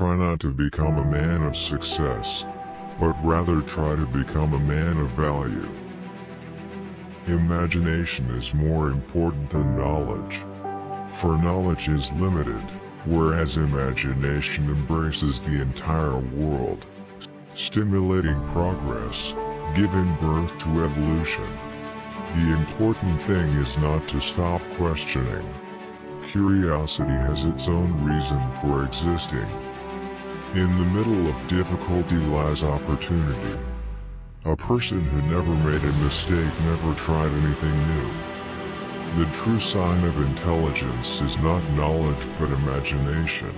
Try not to become a man of success, but rather try to become a man of value. Imagination is more important than knowledge, for knowledge is limited, whereas imagination embraces the entire world, stimulating progress, giving birth to evolution. The important thing is not to stop questioning. Curiosity has its own reason for existing. In the middle of difficulty lies opportunity. A person who never made a mistake never tried anything new. The true sign of intelligence is not knowledge but imagination.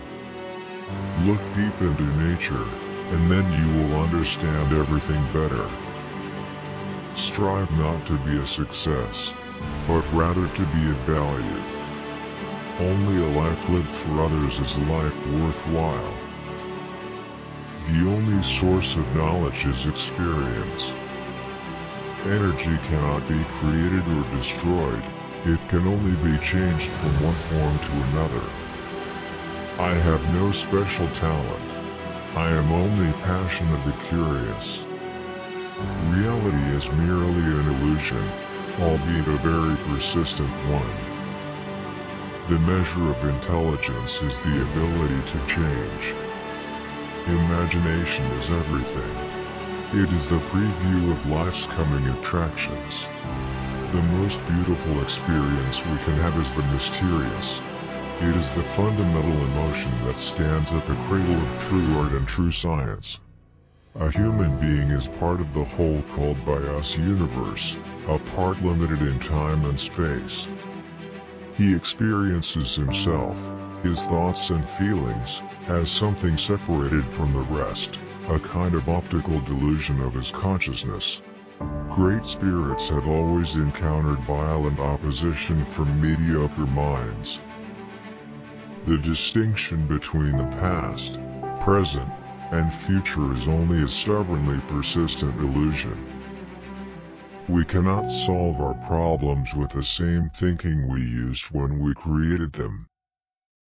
Look deep into nature, and then you will understand everything better. Strive not to be a success, but rather to be of value. Only a life lived for others is a life worthwhile. The only source of knowledge is experience. Energy cannot be created or destroyed, it can only be changed from one form to another. I have no special talent. I am only passionately curious. Reality is merely an illusion, albeit a very persistent one. The measure of intelligence is the ability to change. Imagination is everything. It is the preview of life's coming attractions. The most beautiful experience we can have is the mysterious. It is the fundamental emotion that stands at the cradle of true art and true science. A human being is part of the whole called by us universe, a part limited in time and space. He experiences himself, his thoughts and feelings, as something separated from the rest, a kind of optical delusion of his consciousness. Great spirits have always encountered violent opposition from mediocre minds. The distinction between the past, present, and future is only a stubbornly persistent illusion. We cannot solve our problems with the same thinking we used when we created them.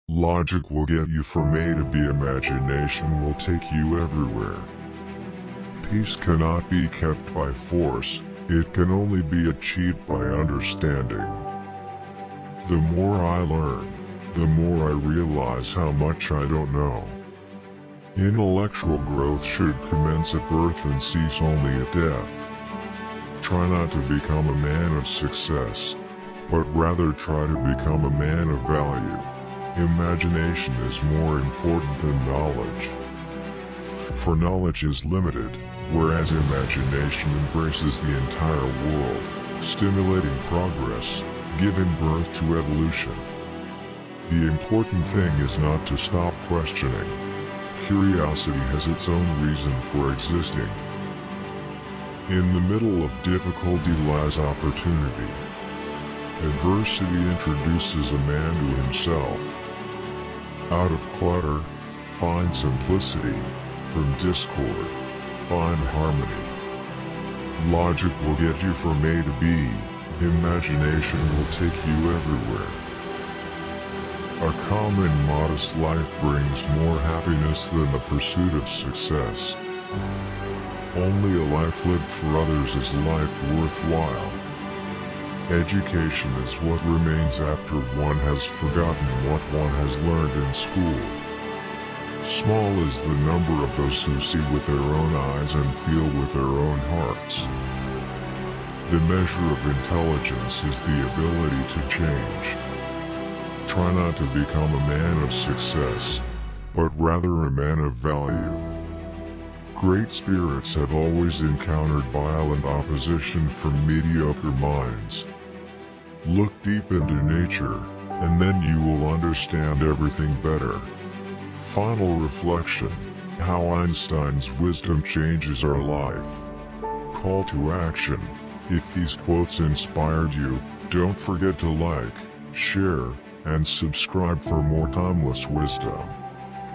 Logic will get you from A to B. Imagination will take you everywhere. Peace cannot be kept by force, it can only be achieved by understanding. The more I learn, the more I realize how much I don't know. Intellectual growth should commence at birth and cease only at death. Try not to become a man of success, but rather try to become a man of value. Imagination is more important than knowledge, for knowledge is limited, whereas imagination embraces the entire world, stimulating progress, giving birth to evolution. The important thing is not to stop questioning. Curiosity has its own reason for existing. In the middle of difficulty lies opportunity. Adversity introduces a man to himself. Out of clutter, find simplicity. From discord, find harmony. Logic will get you from A to B. Imagination will take you everywhere. A calm and modest life brings more happiness than the pursuit of success. Only a life lived for others is life worthwhile. Education is what remains after one has forgotten what one has learned in school. Small is the number of those who see with their own eyes and feel with their own hearts. The measure of intelligence is the ability to change. Try not to become a man of success, but rather a man of value. Great spirits have always encountered violent opposition from mediocre minds. Look deep into nature, and then you will understand everything better. Final reflection: how Einstein's wisdom changes our life. Call to action: if these quotes inspired you, don't forget to like, share, and subscribe for more timeless wisdom.